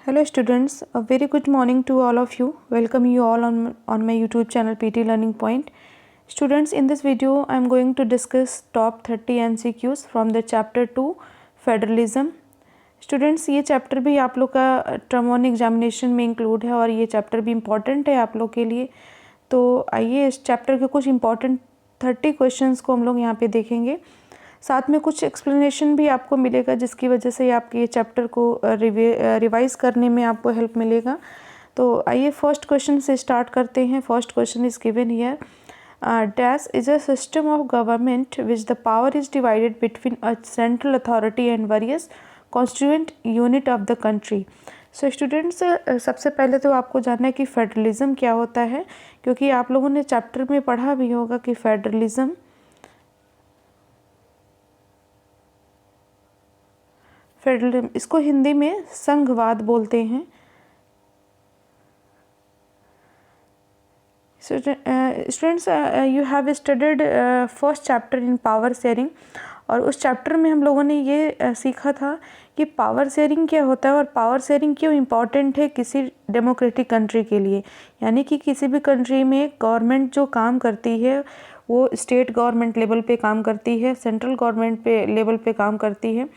Hello students, a very good morning to all of you. Welcome you all on my YouTube channel PT Learning Point. Students, in this video I am going to discuss top 30 MCQs from the chapter 2 Federalism. Students ये chapter भी आप लोग का term 1 examination में include है और ये chapter भी इम्पॉर्टेंट है आप लोग के लिए। तो आइए इस चैप्टर के कुछ इम्पॉर्टेंट 30 क्वेश्चंस को हम लोग यहाँ पे देखेंगे। साथ में कुछ एक्सप्लेनेशन भी आपको मिलेगा जिसकी वजह से आपके ये चैप्टर को रिवाइज करने में आपको हेल्प मिलेगा। तो आइए फर्स्ट क्वेश्चन से स्टार्ट करते हैं। First question is given here, dash is a system of government which the power is divided between a central authority and various constituent unit of the country. So students, सबसे पहले तो आपको जानना है कि फेडरलिज्म क्या होता है, क्योंकि आप लोगों ने चैप्टर में पढ़ा भी होगा कि फेडरलिज्म इसको हिंदी में संघवाद बोलते हैं। Students, you have studied first chapter in power sharing और उस चैप्टर में हम लोगों ने ये सीखा था कि पावर शेयरिंग क्या होता है और पावर शेयरिंग क्यों इम्पॉर्टेंट है किसी डेमोक्रेटिक कंट्री के लिए। यानी कि किसी भी कंट्री में गवर्नमेंट जो काम करती है वो स्टेट गवर्नमेंट लेवल पे काम करती है, सेंट्रल गवर्नमेंट पे लेवल पे काम करती है।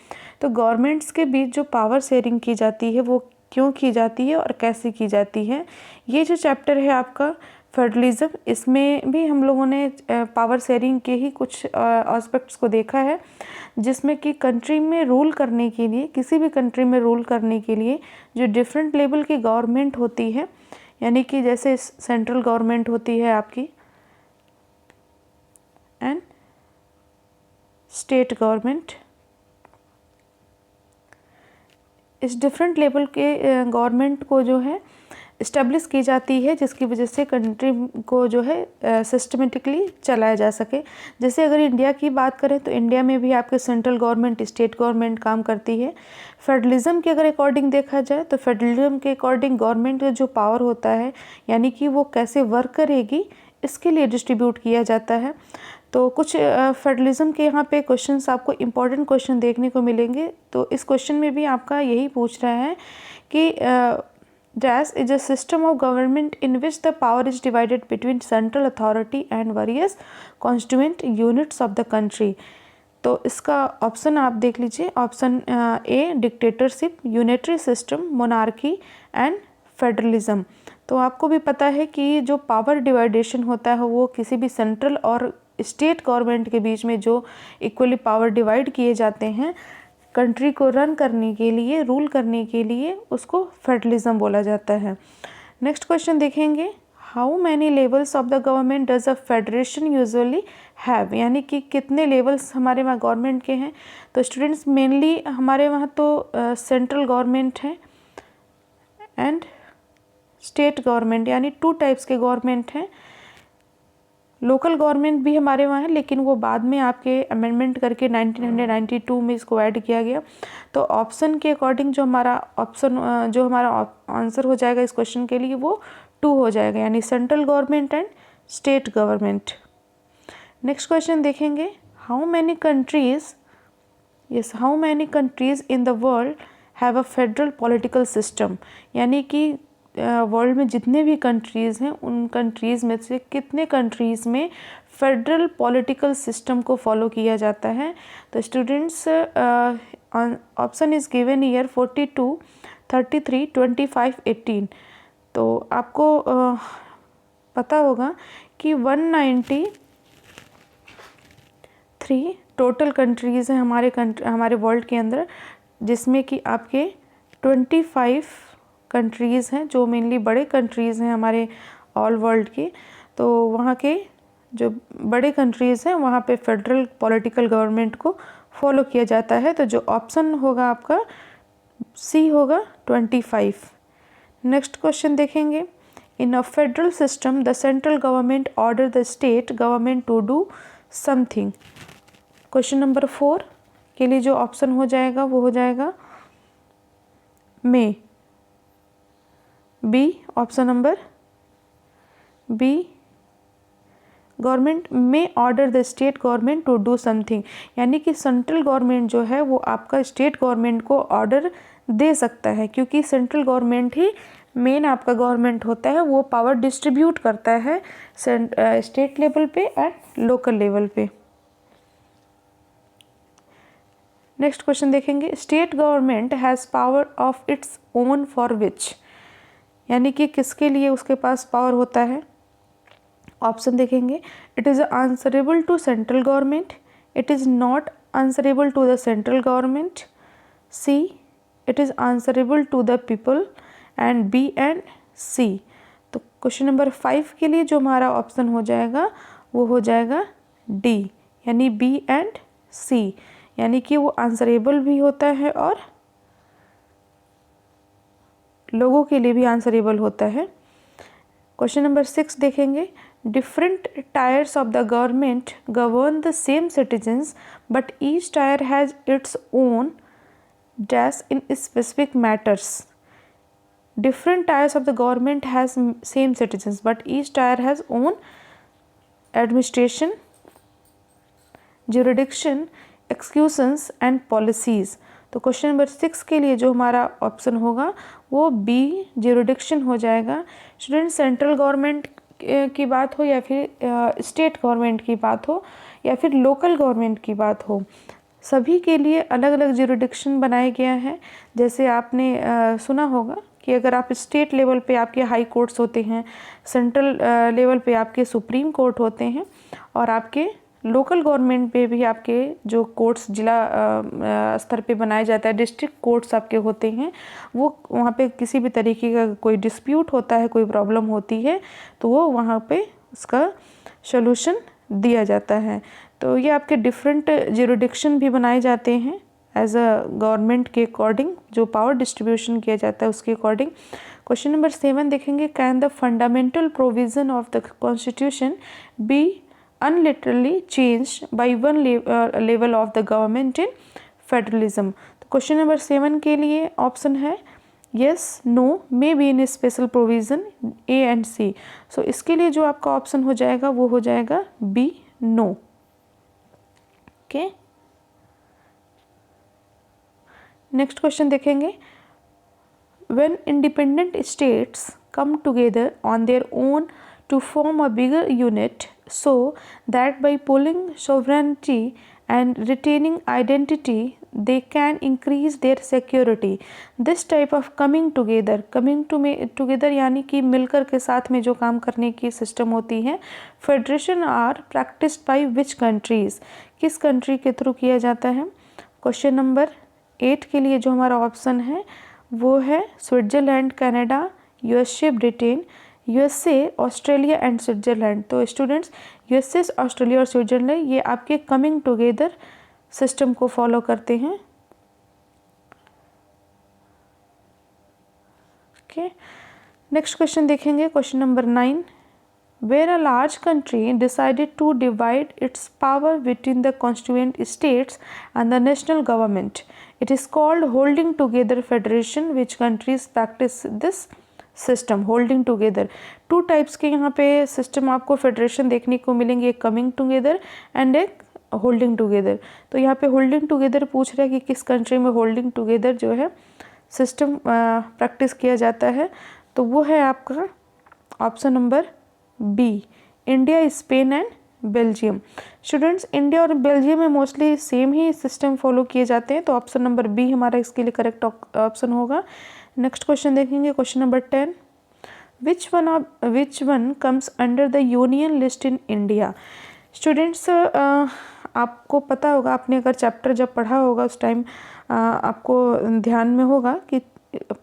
तो गवर्नमेंट्स के बीच जो पावर शेयरिंग की जाती है वो क्यों की जाती है और कैसे की जाती है, ये जो चैप्टर है आपका फेडरलिज्म, इसमें भी हम लोगों ने पावर शेयरिंग के ही कुछ एस्पेक्ट्स को देखा है, जिसमें कि कंट्री में रूल करने के लिए, किसी भी कंट्री में रूल करने के लिए जो डिफरेंट लेवल की गवर्नमेंट होती है, यानी कि जैसे सेंट्रल गवर्नमेंट होती है आपकी एंड स्टेट गवर्नमेंट, इस डिफरेंट लेवल के गवर्नमेंट को जो है इस्टेब्लिश की जाती है, जिसकी वजह से कंट्री को जो है सिस्टमेटिकली चलाया जा सके। जैसे अगर इंडिया की बात करें तो इंडिया में भी आपके सेंट्रल गवर्नमेंट, स्टेट गवर्नमेंट काम करती है। फेडरलिज्म के अगर अकॉर्डिंग देखा जाए तो फेडरलिज्म के अकॉर्डिंग गवर्नमेंट का जो पावर होता है, यानी कि वो कैसे वर्क करेगी, इसके लिए डिस्ट्रीब्यूट किया जाता है। तो कुछ फेडरलिज्म के यहाँ पे क्वेश्चंस आपको इम्पॉर्टेंट क्वेश्चन देखने को मिलेंगे। तो इस क्वेश्चन में भी आपका यही पूछ रहा है कि dash is a system of government in which the power is divided between central authority and various constituent units of the country. तो इसका ऑप्शन आप देख लीजिए, option A dictatorship, unitary system, monarchy and federalism. तो आपको भी पता है कि जो पावर डिवाइडेशन होता है वो किसी भी सेंट्रल और स्टेट गवर्नमेंट के बीच में जो इक्वली पावर डिवाइड किए जाते हैं कंट्री को रन करने के लिए, रूल करने के लिए, उसको फेडरलिज्म बोला जाता है। नेक्स्ट क्वेश्चन देखेंगे, how many levels of the government does a federation usually have, यानी कि कितने लेवल्स हमारे वहाँ गवर्नमेंट के हैं। तो स्टूडेंट्स, मेनली हमारे वहाँ तो सेंट्रल गवर्नमेंट है एंड स्टेट गवर्नमेंट, यानी 2 टाइप्स के गवर्नमेंट हैं। लोकल गवर्नमेंट भी हमारे वहाँ है, लेकिन वो बाद में आपके अमेंडमेंट करके 1992 में इसको ऐड किया गया। तो ऑप्शन के अकॉर्डिंग जो हमारा आंसर हो जाएगा इस क्वेश्चन के लिए वो 2 हो जाएगा, यानी central government and state government. Next question देखेंगे, how many countries in the world have a federal political system, यानी कि वर्ल्ड में जितने भी कंट्रीज़ हैं उन कंट्रीज़ में से कितने कंट्रीज़ में फेडरल पॉलिटिकल सिस्टम को फॉलो किया जाता है। तो students, option is given year 42, 33, 25, 18। तो आपको पता होगा कि 193 टोटल कंट्रीज़ हैं हमारे वर्ल्ड के अंदर, जिसमें कि आपके 25 कंट्रीज़ हैं जो मेनली बड़े कंट्रीज़ हैं हमारे ऑल वर्ल्ड के। तो वहाँ के जो बड़े कंट्रीज़ हैं वहाँ पे फेडरल पॉलिटिकल गवर्नमेंट को फॉलो किया जाता है। तो जो ऑप्शन होगा आपका सी होगा 25। नेक्स्ट क्वेश्चन देखेंगे, in a federal system the central government order the state government to do something. Question number 4 के लिए जो ऑप्शन हो जाएगा वो हो जाएगा may, B, option number B, government में order the state government to do something, यानी कि सेंट्रल गवर्नमेंट जो है वो आपका स्टेट गवर्नमेंट को ऑर्डर दे सकता है, क्योंकि सेंट्रल गवर्नमेंट ही मेन आपका गवर्नमेंट होता है, वो पावर डिस्ट्रीब्यूट करता है स्टेट लेवल पे एंड लोकल लेवल पे। नेक्स्ट क्वेश्चन देखेंगे, state government has power of its own for which, यानी कि किसके लिए उसके पास पावर होता है। ऑप्शन देखेंगे, it is answerable to central government, it is not answerable to the central government, C it is answerable to the people, and B and C. तो question number 5 के लिए जो हमारा ऑप्शन हो जाएगा वो हो जाएगा डी, यानी बी एंड सी, यानी कि वो आंसरेबल भी होता है और लोगों के लिए भी आंसरेबल होता है। क्वेश्चन नंबर 6 देखेंगे, different tyres of the government govern the same citizens but each tyre has its own dash in specific matters. Different tiers of the government has same citizens but each tier has own administration, jurisdiction, executions and policies। तो question number 6 के लिए जो हमारा option होगा वो B jurisdiction हो जाएगा। Student, central government की बात हो या फिर स्टेट गवर्नमेंट की बात हो या फिर लोकल गवर्नमेंट की बात हो, सभी के लिए अलग अलग jurisdiction बनाया गया है। जैसे आपने सुना होगा कि अगर आप स्टेट लेवल पे आपके हाई कोर्ट्स होते हैं, सेंट्रल लेवल पे आपके सुप्रीम कोर्ट होते हैं, और आपके लोकल गवर्नमेंट पे भी आपके जो कोर्ट्स जिला स्तर पे बनाया जाता है, डिस्ट्रिक्ट कोर्ट्स आपके होते हैं, वो वहाँ पे किसी भी तरीके का कोई डिस्प्यूट होता है, कोई प्रॉब्लम होती है, तो वो वहाँ पे उसका सॉल्यूशन दिया जाता है। तो ये आपके डिफरेंट ज्यूरिडिक्शन भी बनाए जाते हैं एज अ गवर्नमेंट के अकॉर्डिंग, जो पावर डिस्ट्रीब्यूशन किया जाता है उसके अकॉर्डिंग। क्वेश्चन नंबर 7 देखेंगे, can the fundamental provision of the constitution be unilaterally change by one level of the government in federalism. तो क्वेश्चन नंबर 7 के लिए ऑप्शन है yes, no, may be in special provision, A and C. So इसके लिए जो आपका option हो जाएगा वो हो जाएगा B, no. Okay, next question देखेंगे, when independent states come together on their own to form a bigger unit so that by pooling sovereignty and retaining identity they can increase their security। this type of coming together यानी कि मिलकर के साथ में जो काम करने की सिस्टम होती है, federation are practised by which countries, किस कंट्री के थ्रू किया जाता है। क्वेश्चन नंबर 8 के लिए जो हमारा ऑप्शन है वो है Switzerland, Canada, USA, Britain, USA, Australia and Switzerland. तो स्टूडेंट्स, यूएसए, ऑस्ट्रेलिया और स्विट्जरलैंड ये आपके कमिंग टुगेदर सिस्टम को फॉलो करते हैं। ओके, नेक्स्ट क्वेश्चन देखेंगे, question number 9, where a large country decided to divide its power between the constituent states and the national government, it is called holding together federation, which countries practice this system holding together. 2 types के यहाँ पे system आपको federation देखने को मिलेंगे, एक coming together and एक holding together. तो यहाँ पे होल्डिंग टुगेदर पूछ रहा है कि किस कंट्री में होल्डिंग टुगेदर जो है सिस्टम प्रैक्टिस किया जाता है, तो वो है आपका option number B, India, Spain and Belgium. Students, India और बेल्जियम में मोस्टली सेम ही सिस्टम फॉलो किए जाते हैं, तो ऑप्शन नंबर बी हमारा इसके लिए करेक्ट ऑप्शन होगा। नेक्स्ट क्वेश्चन देखेंगे, question number 10, which one comes under the union list in India. Students, आपको पता होगा, आपने अगर चैप्टर जब पढ़ा होगा उस टाइम आपको ध्यान में होगा कि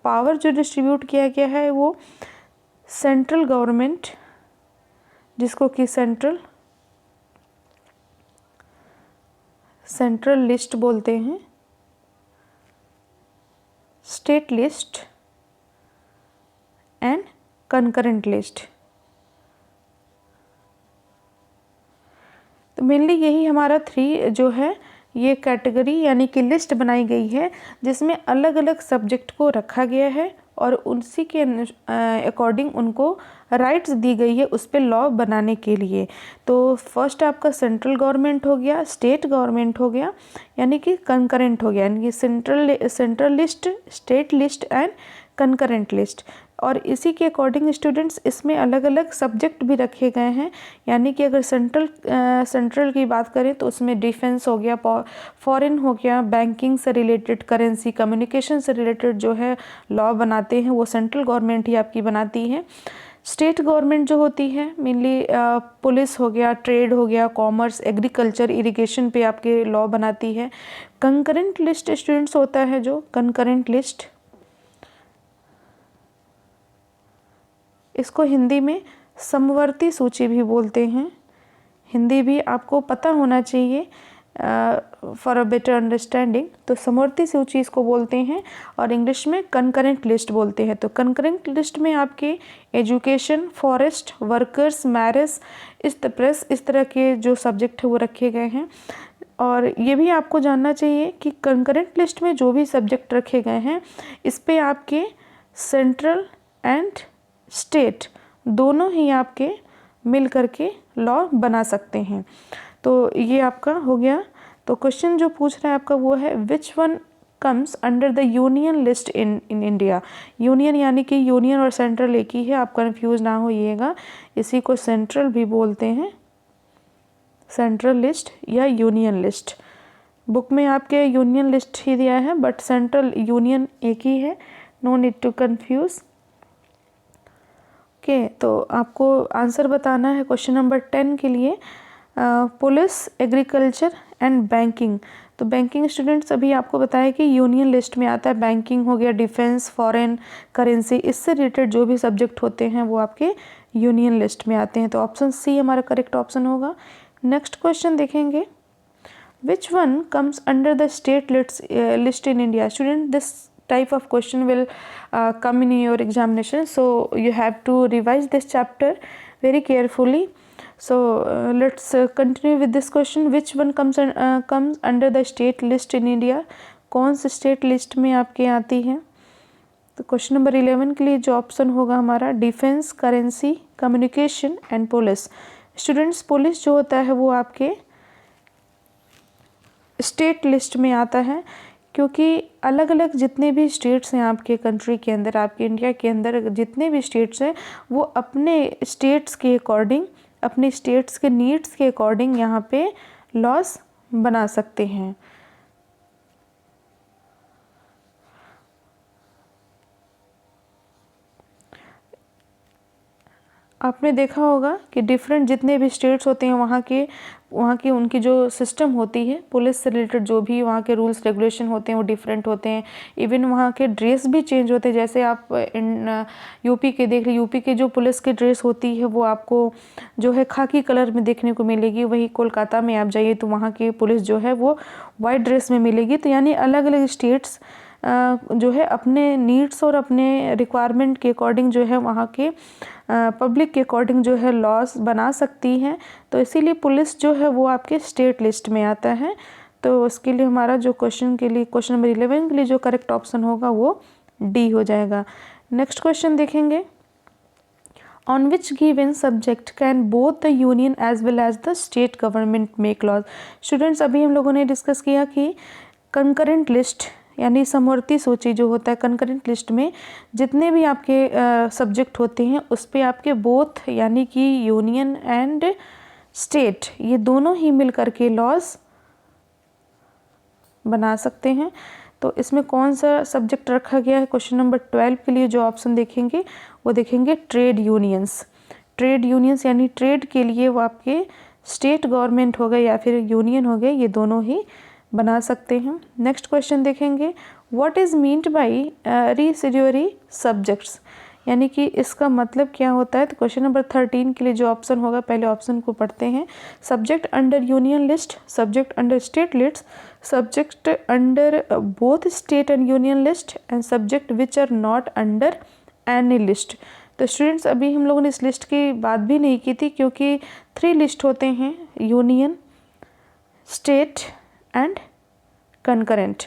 पावर जो डिस्ट्रीब्यूट किया गया है वो सेंट्रल गवर्नमेंट, जिसको कि सेंट्रल लिस्ट बोलते हैं, state list and concurrent list. तो मेनली यही हमारा 3 जो है ये कैटेगरी यानी कि लिस्ट बनाई गई है जिसमें अलग अलग सब्जेक्ट को रखा गया है और उसी के अकॉर्डिंग उनको राइट्स दी गई है उस पर लॉ बनाने के लिए। तो फर्स्ट आपका सेंट्रल गवर्नमेंट हो गया, स्टेट गवर्नमेंट हो गया, यानी कि कंकरेंट हो गया, यानी कि central list, state list and concurrent list. और इसी के अकॉर्डिंग स्टूडेंट्स इसमें अलग अलग सब्जेक्ट भी रखे गए हैं, यानी कि अगर सेंट्रल की बात करें तो उसमें डिफेंस हो गया, फॉरेन हो गया, बैंकिंग से रिलेटेड, करेंसी, कम्युनिकेशन से रिलेटेड जो है लॉ बनाते हैं वो सेंट्रल गवर्नमेंट ही आपकी बनाती है। स्टेट गवर्नमेंट जो होती है मेनली पुलिस हो गया, ट्रेड हो गया, कॉमर्स, एग्रीकल्चर, इरिगेशन पे आपके लॉ बनाती है। कंकरेंट लिस्ट स्टूडेंट्स होता है जो कंकरेंट लिस्ट, इसको हिंदी में समवर्ती सूची भी बोलते हैं। हिंदी भी आपको पता होना चाहिए फॉर अ बेटर अंडरस्टैंडिंग। तो समवर्ती सूची इसको बोलते हैं और इंग्लिश में कंकरेंट लिस्ट बोलते हैं। तो कंकरेंट लिस्ट में आपके एजुकेशन, फॉरेस्ट, वर्कर्स, मैरिज, इस तरह के जो सब्जेक्ट है वो रखे गए हैं। और ये भी आपको जानना चाहिए कि कंकरेंट लिस्ट में जो भी सब्जेक्ट रखे गए हैं इस पे आपके सेंट्रल एंड स्टेट दोनों ही आपके मिल करके लॉ बना सकते हैं। तो ये आपका हो गया। तो क्वेश्चन जो पूछ रहा है आपका वो है which one comes under the union list in India. Union यानी कि यूनियन और सेंट्रल एक ही है, आप कंफ्यूज ना होइएगा। इसी को सेंट्रल भी बोलते हैं, सेंट्रल लिस्ट या यूनियन लिस्ट। बुक में आपके यूनियन लिस्ट ही दिया है बट सेंट्रल यूनियन एक ही है, no need to confuse. Okay, तो आपको आंसर बताना है क्वेश्चन नंबर 10 के लिए। Police, agriculture and banking. तो बैंकिंग स्टूडेंट्स अभी आपको बताया कि यूनियन लिस्ट में आता है। बैंकिंग हो गया, डिफेंस, फॉरेन, करेंसी, इससे रिलेटेड जो भी सब्जेक्ट होते हैं वो आपके यूनियन लिस्ट में आते हैं। तो ऑप्शन सी हमारा करेक्ट ऑप्शन होगा। नेक्स्ट क्वेश्चन देखेंगे, which one comes under the state list in India? Student, this type of question will come in your examination, so you have to revise this chapter very carefully. So let's continue with this question. Which one comes under the state list in India? कौन सी state list में आपके आती है? तो question number 11 के लिए जो option होगा हमारा defence, currency, communication and police. Students, police जो होता है वो आपके स्टेट लिस्ट में आता है, क्योंकि अलग अलग जितने भी स्टेट्स हैं आपके कंट्री के अंदर, आपके इंडिया के अंदर जितने भी स्टेट्स हैं वो अपने स्टेट्स के अकॉर्डिंग, अपने स्टेट्स के नीड्स के अकॉर्डिंग यहाँ पे लॉस बना सकते हैं। आपने देखा होगा कि डिफरेंट जितने भी स्टेट्स होते हैं वहाँ की उनकी जो सिस्टम होती है पुलिस से रिलेटेड, जो भी वहाँ के रूल्स रेगुलेशन होते हैं वो डिफरेंट होते हैं। इवन वहाँ के ड्रेस भी चेंज होते हैं। जैसे आप यूपी के देख लीजिए, यूपी के जो पुलिस की ड्रेस होती है वो आपको जो है खाकी कलर में देखने को मिलेगी। वही कोलकाता में आप जाइए तो वहाँ की पुलिस जो है वो वाइट ड्रेस में मिलेगी। तो यानी अलग अलग स्टेट्स जो है अपने नीड्स और अपने रिक्वायरमेंट के अकॉर्डिंग जो है वहाँ के पब्लिक के अकॉर्डिंग जो है लॉस बना सकती हैं। तो इसीलिए पुलिस जो है वो आपके स्टेट लिस्ट में आता है। तो उसके लिए हमारा जो क्वेश्चन नंबर 11 के लिए जो करेक्ट ऑप्शन होगा वो डी हो जाएगा। नेक्स्ट क्वेश्चन देखेंगे, on which given subject can both the union as well as the state government make laws. Students, अभी हम लोगों ने डिस्कस किया कि कंकरेंट लिस्ट यानी समवर्ती सूची जो होता है, कंकरेंट लिस्ट में जितने भी आपके सब्जेक्ट होते हैं उस पे आपके बोथ यानी कि यूनियन एंड स्टेट ये दोनों ही मिल करके लॉज बना सकते हैं। तो इसमें कौन सा सब्जेक्ट रखा गया है? क्वेश्चन नंबर 12 के लिए जो ऑप्शन देखेंगे वो देखेंगे ट्रेड यूनियंस। ट्रेड यूनियंस यानी ट्रेड के लिए वो आपके स्टेट गवर्नमेंट हो गए या फिर यूनियन हो गए, ये दोनों ही बना सकते हैं। नेक्स्ट क्वेश्चन देखेंगे, what is meant by residuary subjects, यानी कि इसका मतलब क्या होता है? तो क्वेश्चन नंबर 13 के लिए जो ऑप्शन होगा पहले ऑप्शन को पढ़ते हैं। Subject under union list, subject under state list, subject under both state and union list and subject which are not under any list. तो स्टूडेंट्स, अभी हम लोगों ने इस लिस्ट की बात भी नहीं की थी क्योंकि 3 लिस्ट होते हैं, यूनियन, स्टेट एंड कंकरेंट।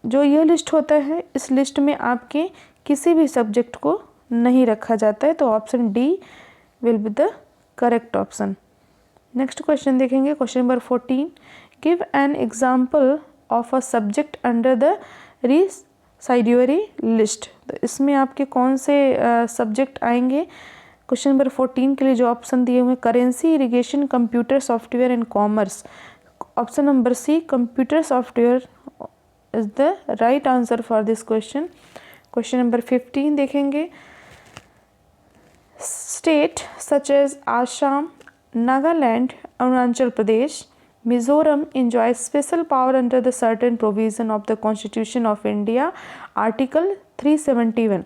जो ये लिस्ट होता है, इस लिस्ट में आपके किसी भी सब्जेक्ट को नहीं रखा जाता है, तो option D will be the correct option. Next question देखेंगे, question number 14, give an example of a subject under the residuary list. तो इसमें आपके कौन से सब्जेक्ट आएंगे? क्वेश्चन नंबर 14 के लिए जो ऑप्शन दिए हुए, currency, irrigation, computer software and commerce. Option number C, computer software is the right answer for this question. Question number 15 देखेंगे, state such as Assam, Nagaland, Arunachal Pradesh, Mizoram enjoys special power under the certain provision of the Constitution of India, Article 371.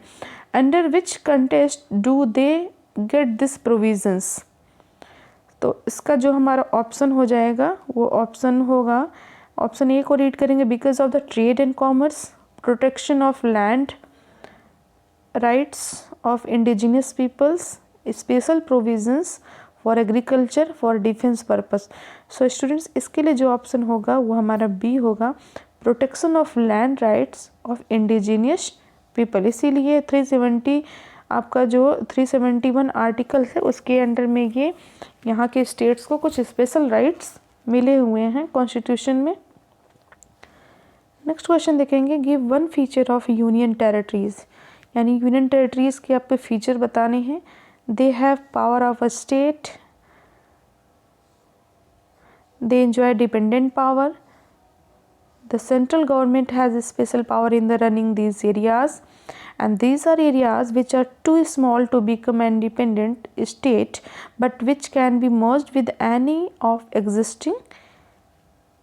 Under which context do they get this provisions? तो इसका जो हमारा option हो जाएगा वो option होगा, option A को रीड करेंगे, because of the trade and commerce, protection of land rights of indigenous peoples, special provisions for agriculture, for defence purpose. So students, इसके लिए जो ऑप्शन होगा वो हमारा बी होगा, protection of land rights of indigenous people. इसीलिए 370 आपका जो 371 आर्टिकल है उसके अंडर में ये यहाँ के स्टेट्स को कुछ स्पेशल राइट्स मिले हुए हैं कॉन्स्टिट्यूशन में। नेक्स्ट क्वेश्चन देखेंगे, give one feature of union territories, यानी यूनियन टेरिटरीज के आपको फीचर बताने हैं। They have power of a state, they enjoy dependent power, the central government has a special power in the running these areas, and these are areas which are too small to become an independent state but which can be merged with any of existing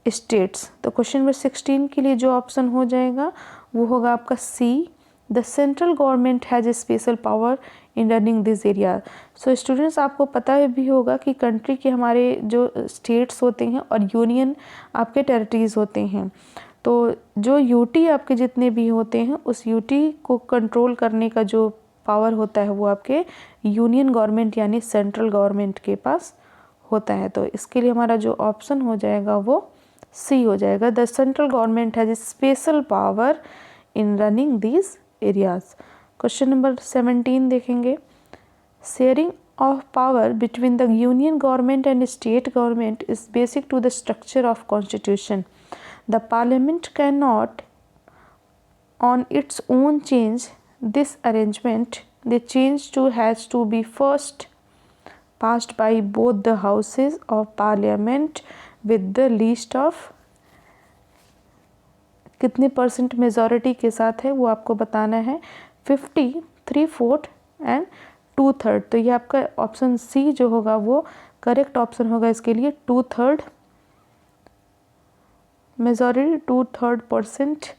states। तो question number 16 के लिए जो option हो जाएगा वो होगा आपका C, the central government has a special power in running this area. So students, आपको पता है भी होगा कि कंट्री के हमारे जो स्टेट्स होते हैं और यूनियन आपके टेरिटरीज होते हैं, तो जो यूटी आपके जितने भी होते हैं उस यूटी को कंट्रोल करने का जो पावर होता है वो आपके यूनियन गवर्नमेंट यानी सेंट्रल गवर्नमेंट के पास होता है। तो इसके लिए हमारा जो ऑप्शन हो जाएगा वो सी हो जाएगा, the central government has a special power in running these areas. Question number 17 देखेंगे, sharing of power between the union government and state government is basic to the structure of constitution. The parliament can not on its own change this arrangement, the change to has to be first passed by both the houses of parliament with the least of कितने percent majority के साथ है वो आपको बताना है, 50, 3/4 and 2/3। तो ये आपका ऑप्शन सी जो होगा वो करेक्ट ऑप्शन होगा इसके लिए, 2/3 मेजॉरिटी, 2/3%।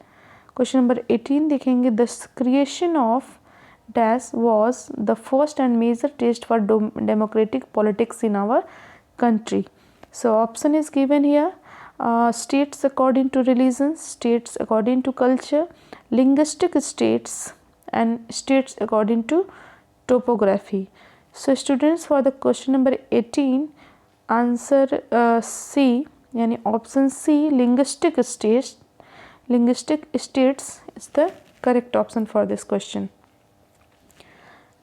क्वेश्चन नंबर 18 देखेंगे, the creation of dash was the first and major test for democratic politics in our country. So option is given here, states according to religion, states according to culture, linguistic states and states according to topography. So students, for the question number 18 answer C यानी option C, linguistic states is the correct option for this question.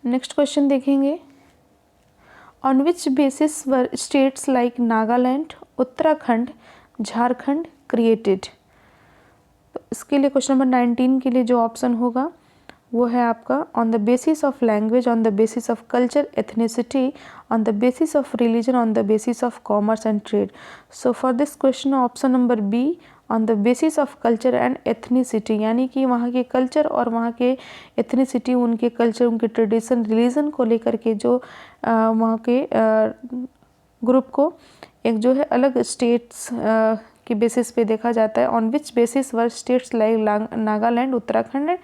Next question देखेंगे, on which basis were states like Nagaland, Uttarakhand, Jharkhand created. तो इसके लिए question number 19 के लिए जो option होगा वो है आपका, on the basis of language, on the basis of culture, ethnicity, on the basis of religion, on the basis of commerce and trade. So for this question option number B, on the basis of culture and ethnicity, यानी कि वहाँ के culture और वहाँ के ethnicity, उनके culture, उनके tradition, religion को लेकर के जो वहाँ के ग्रुप को एक जो है अलग स्टेट्स के बेसिस पे देखा जाता है। On which basis were states like Nagaland, Uttarakhand and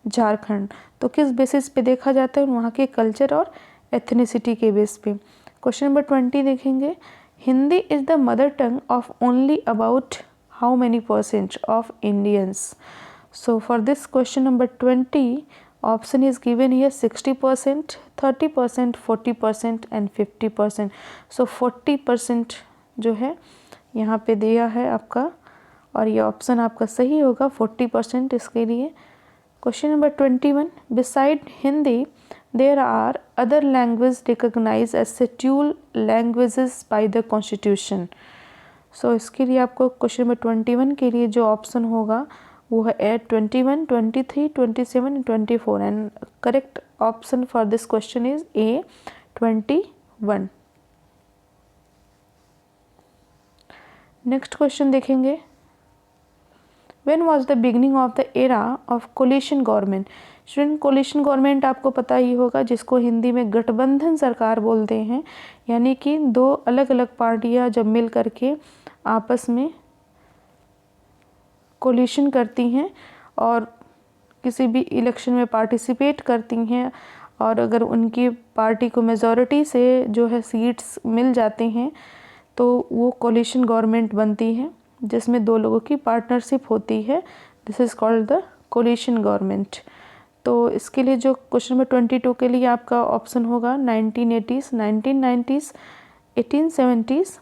Jharkhand. तो किस बेसिस पे देखा जाता है, वहाँ के कल्चर और एथनिसिटी के बेस पे। क्वेश्चन नंबर 20 देखेंगे, Hindi is the mother tongue of only about how many percent of Indians? So for this question number 20 option is given here, 60%, 30%, 40% and 50%. So 40% जो है यहाँ पे दिया है आपका और ये ऑप्शन आपका सही होगा 40% इसके लिए। Question number 21, beside Hindi there are other language recognise as schedule languages by the constitution. So इसके लिए आपको क्वेश्चन नंबर 21 के लिए जो ऑप्शन होगा वो है 21, 23, 27 24 and correct option for this question is A 21। Next question देखेंगे, When was the beginning of the era of coalition government? Student coalition government आपको पता ही होगा, जिसको हिंदी में गठबंधन सरकार बोलते हैं, यानी कि दो अलग अलग पार्टियां जब मिल करके आपस में कोलिशन करती हैं और किसी भी इलेक्शन में पार्टिसिपेट करती हैं, और अगर उनकी पार्टी को मेजॉरिटी से जो है सीट्स मिल जाते हैं तो वो कोलिशन गवर्नमेंट बनती है, जिसमें दो लोगों की पार्टनरशिप होती है। This is called the coalition government. तो इसके लिए जो क्वेश्चन नंबर 22 के लिए आपका ऑप्शन होगा 1980s, 1990s, 1870s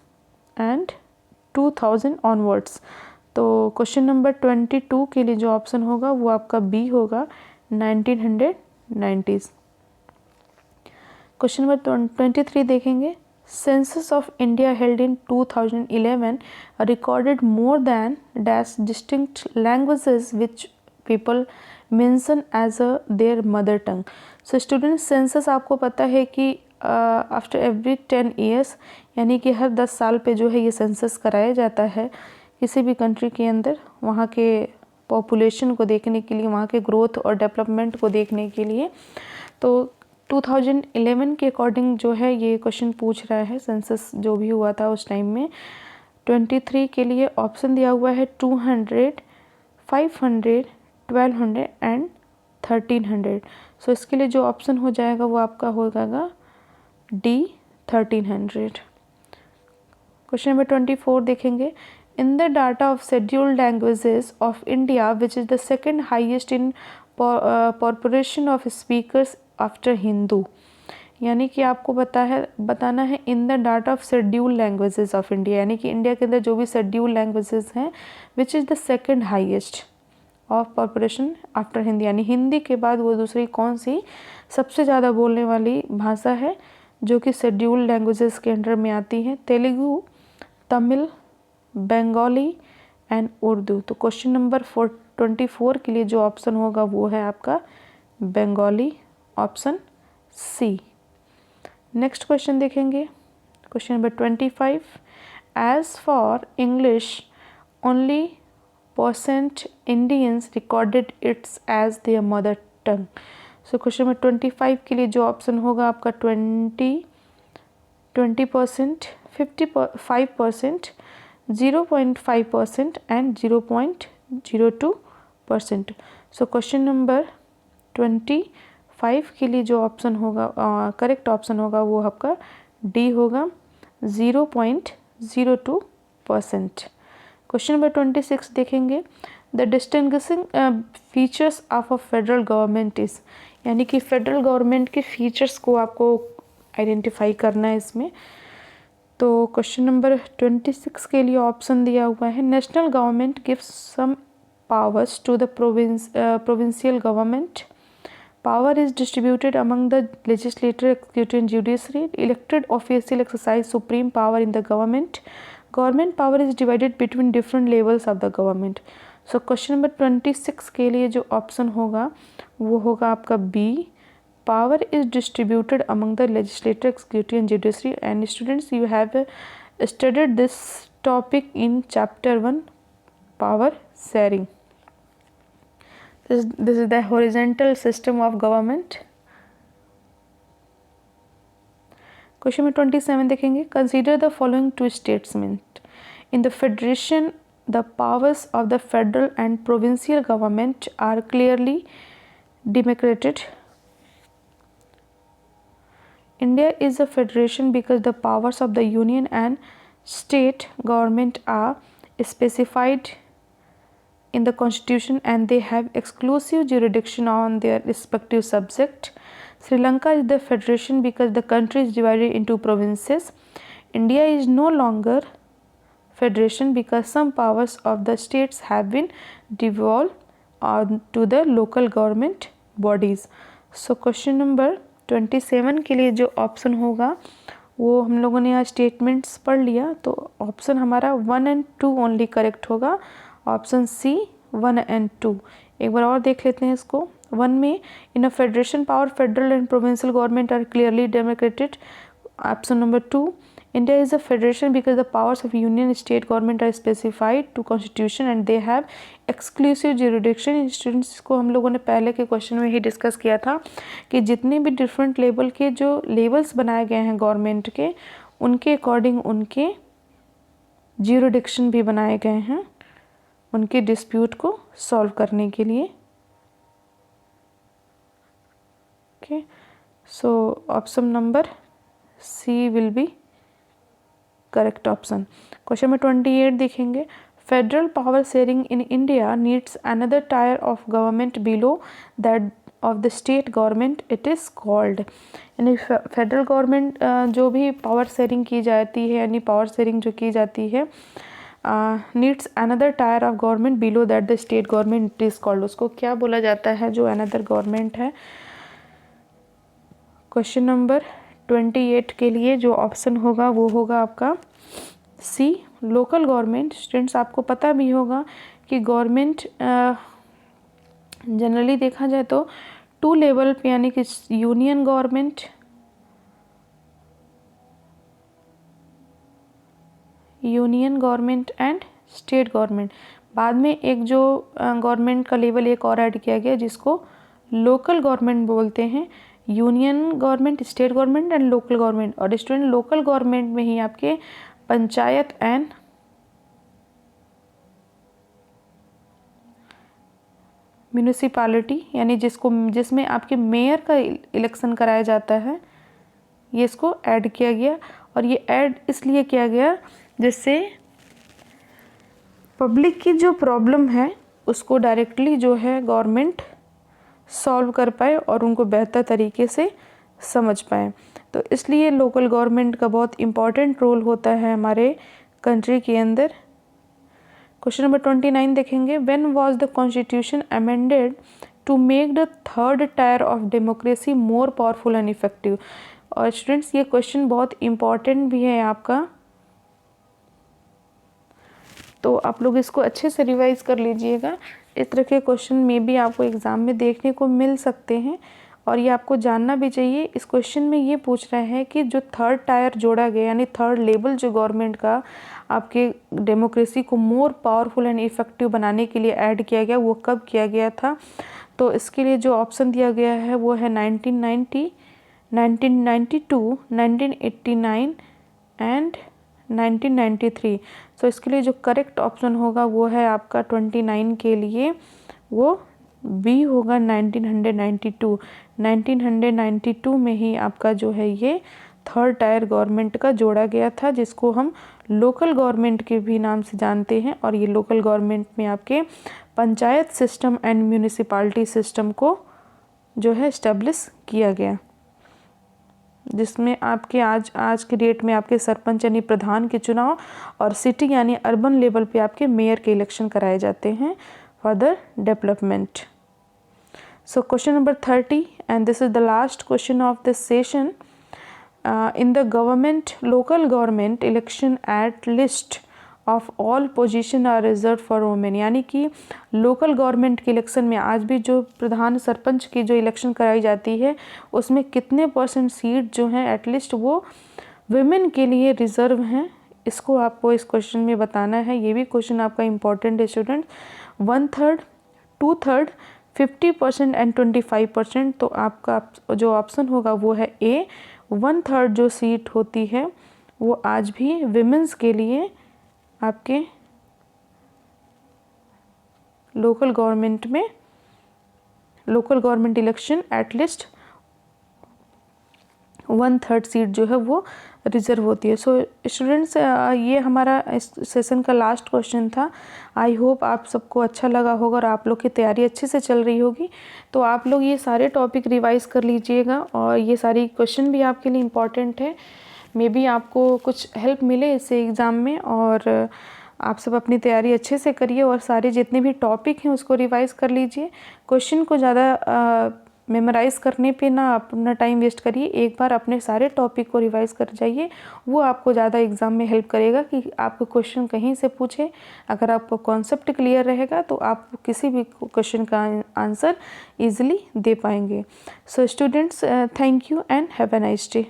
and 2000 onwards. तो क्वेश्चन नंबर 22 के लिए जो ऑप्शन होगा वो आपका बी होगा 1990s। क्वेश्चन नंबर 23 देखेंगे, census of India held in 2011 recorded more than dash distinct languages which people mention as their mother tongue। So students, census आपको पता है कि आफ्टर एवरी 10 years यानी कि हर 10 साल पे जो है ये सेंसस कराया जाता है किसी भी कंट्री के अंदर, वहाँ के पॉपुलेशन को देखने के लिए, वहाँ के ग्रोथ और डेवलपमेंट को देखने के लिए। तो 2011 के अकॉर्डिंग जो है ये क्वेश्चन पूछ रहा है, सेंसस जो भी हुआ था उस टाइम में। 23 के लिए ऑप्शन दिया हुआ है 200, 500, 1200 एंड 1300। सो इसके लिए जो ऑप्शन हो जाएगा वो आपका होगा D 1300। क्वेश्चन नंबर 24 देखेंगे, in the data of scheduled languages of India which is the second highest in population of speakers after Hindu. यानी कि आपको बताना है in the data of schedule languages of India, यानी कि इंडिया के अंदर जो भी शेड्यूल लैंग्वेजेस हैं which is the second highest of population after Hindi, यानी हिंदी के बाद वो दूसरी कौन सी सबसे ज़्यादा बोलने वाली भाषा है जो कि शेड्यूल लैंग्वेजेस के अंडर में आती है। तेलुगु, तमिल, बंगाली एंड उर्दू। तो क्वेश्चन नंबर 24 के लिए जो ऑप्शन होगा वो है आपका Bengali, option C. Next question देखेंगे, question number 25, as for English only % Indians recorded its as their mother tongue. So question number 25 के लिए जो ऑप्शन होगा आपका 20%, 55%, 0.5% एंड 0.02%। सो क्वेश्चन नंबर 25 के लिए जो ऑप्शन होगा, करेक्ट ऑप्शन होगा वो आपका डी होगा 0.02%। क्वेश्चन नंबर 26 देखेंगे, the distinguishing features of a federal government is, यानी कि फेडरल गवर्नमेंट के फीचर्स को आपको आइडेंटिफाई करना है इसमें। तो क्वेश्चन नंबर 26 के लिए ऑप्शन दिया हुआ है, national government gives some powers to the provincial government, power is distributed among the legislature, executive and judiciary, elected official exercise supreme power in the government power is divided between different levels of the government। so question number 26 के लिए जो option होगा वो होगा आपका B, power is distributed among the legislature, executive and judiciary। and students, you have studied this topic in chapter 1 power sharing। This is the horizontal system of government। Question में 27 देखेंगे, consider the following two statement, in the federation the powers of the federal and provincial government are clearly demarcated. India is a federation because the powers of the union and state government are specified in the constitution and they have exclusive jurisdiction on their respective subject। Sri Lanka is the federation because the country is divided into provinces। India is no longer federation because some powers of the states have been devolved to the local government bodies. So question number 27 के लिए जो option होगा वो हम लोगों ने यहाँ statements पढ़ लिया, तो ऑप्शन हमारा 1 और 2 ओनली करेक्ट होगा, ऑप्शन सी 1 और 2। एक बार और देख लेते हैं इसको। 1 में in a federation power federal and provincial government are clearly demarcated. Option number 2, India is a federation because the powers of union state government are specified to constitution and they have exclusive jurisdiction। Students को हम लोगों ने पहले के question में ही discuss किया था कि जितने भी डिफरेंट लेवल के जो लेवल्स बनाए गए हैं गवर्नमेंट के, उनके अकॉर्डिंग उनके जुरिडिक्शन भी बनाए गए हैं उनके डिस्प्यूट को सॉल्व करने के लिए। Okay, so option number C will be correct option. Question number 28 देखेंगे। Federal power sharing in India needs another tier of government below that of the state government, it is called. यानी federal government जो भी power sharing की जाती है, यानी power sharing जो की जाती है, needs another tier of government below that the state government, it is called. उसको क्या बोला जाता है जो अनदर गवर्नमेंट है। क्वेश्चन नंबर 28 के लिए जो ऑप्शन होगा वो होगा आपका सी, लोकल गवर्नमेंट। स्टूडेंट्स आपको पता भी होगा कि गवर्नमेंट जनरली देखा जाए तो 2 लेवल पे, यानी कि union government and state government. बाद में एक जो गवर्नमेंट का लेवल एक और ऐड किया गया जिसको लोकल गवर्नमेंट बोलते हैं। Union government, state government and local government. और स्टूडेंट लोकल गवर्नमेंट में ही आपके पंचायत एंड म्यूनिसिपैलिटी, यानी जिसमें आपके मेयर का इलेक्शन कराया जाता है, ये इसको ऐड किया गया। और ये ऐड इसलिए किया गया जिससे पब्लिक की जो प्रॉब्लम है उसको डायरेक्टली जो है गवर्नमेंट सॉल्व कर पाए और उनको बेहतर तरीके से समझ पाए। तो इसलिए लोकल गवर्नमेंट का बहुत इम्पॉर्टेंट रोल होता है हमारे कंट्री के अंदर। क्वेश्चन नंबर 29 देखेंगे। When was the constitution amended to make the third tier of democracy more powerful and effective. और स्टूडेंट्स ये क्वेश्चन बहुत इम्पॉर्टेंट भी है आपका, तो आप लोग इसको अच्छे से रिवाइज कर लीजिएगा। इस तरह के क्वेश्चन में भी आपको एग्ज़ाम में देखने को मिल सकते हैं और ये आपको जानना भी चाहिए। इस क्वेश्चन में ये पूछ रहा है कि जो थर्ड टायर जोड़ा गया, यानी थर्ड लेवल जो गवर्नमेंट का आपके डेमोक्रेसी को मोर पावरफुल एंड इफ़ेक्टिव बनाने के लिए ऐड किया गया, वो कब किया गया था। तो इसके लिए जो ऑप्शन दिया गया है वो है 1990, 1992, 1989 एंड 1993। सो इसके लिए जो करेक्ट ऑप्शन होगा वो है आपका 29 के लिए वो बी होगा 1992। 1992 में ही आपका जो है ये थर्ड टायर गवर्नमेंट का जोड़ा गया था, जिसको हम लोकल गवर्नमेंट के भी नाम से जानते हैं। और ये लोकल गवर्नमेंट में आपके panchayat system and municipality system को जो है इस्टेब्लिश किया गया, जिसमें आपके आज के डेट में आपके सरपंच यानी प्रधान के चुनाव और सिटी यानी अर्बन लेवल पे आपके मेयर के इलेक्शन कराए जाते हैं for the development. So question number 30 and this is the last question of this session. In the government local government election at least of all position are reserve for women. यानी कि local government के election में आज भी जो प्रधान सरपंच की जो election कराई जाती है उसमें कितने % सीट जो हैं एटलीस्ट वो वुमेन के लिए रिजर्व हैं, इसको आपको इस क्वेश्चन में बताना है। ये भी क्वेश्चन आपका इम्पॉर्टेंट है स्टूडेंट। 1/3, 2/3, 50% एंड 25%। तो आपका जो ऑप्शन होगा वो है ए। 1/3 जो सीट होती है वो आज भी विमेंस के लिए आपके local government election at least 1/3 seat जो है वो रिजर्व होती है। सो स्टूडेंट्स ये हमारा इस सेशन का लास्ट क्वेश्चन था। आई होप आप सबको अच्छा लगा होगा और आप लोग की तैयारी अच्छे से चल रही होगी। तो आप लोग ये सारे टॉपिक रिवाइज कर लीजिएगा और ये सारी क्वेश्चन भी आपके लिए इम्पॉर्टेंट है। मे बी आपको कुछ हेल्प मिले इससे एग्ज़ाम में। और आप सब अपनी तैयारी अच्छे से करिए और सारे जितने भी टॉपिक हैं उसको रिवाइज़ कर लीजिए। क्वेश्चन को ज़्यादा मेमोराइज़ करने पे ना अपना टाइम वेस्ट करिए, एक बार अपने सारे टॉपिक को रिवाइज़ कर जाइए, वो आपको ज़्यादा एग्ज़ाम में हेल्प करेगा कि आपको क्वेश्चन कहीं से पूछे। अगर आपको कॉन्सेप्ट क्लियर रहेगा तो आप किसी भी क्वेश्चन का आंसर ईज़िली दे पाएंगे। So students, thank you and have a nice day.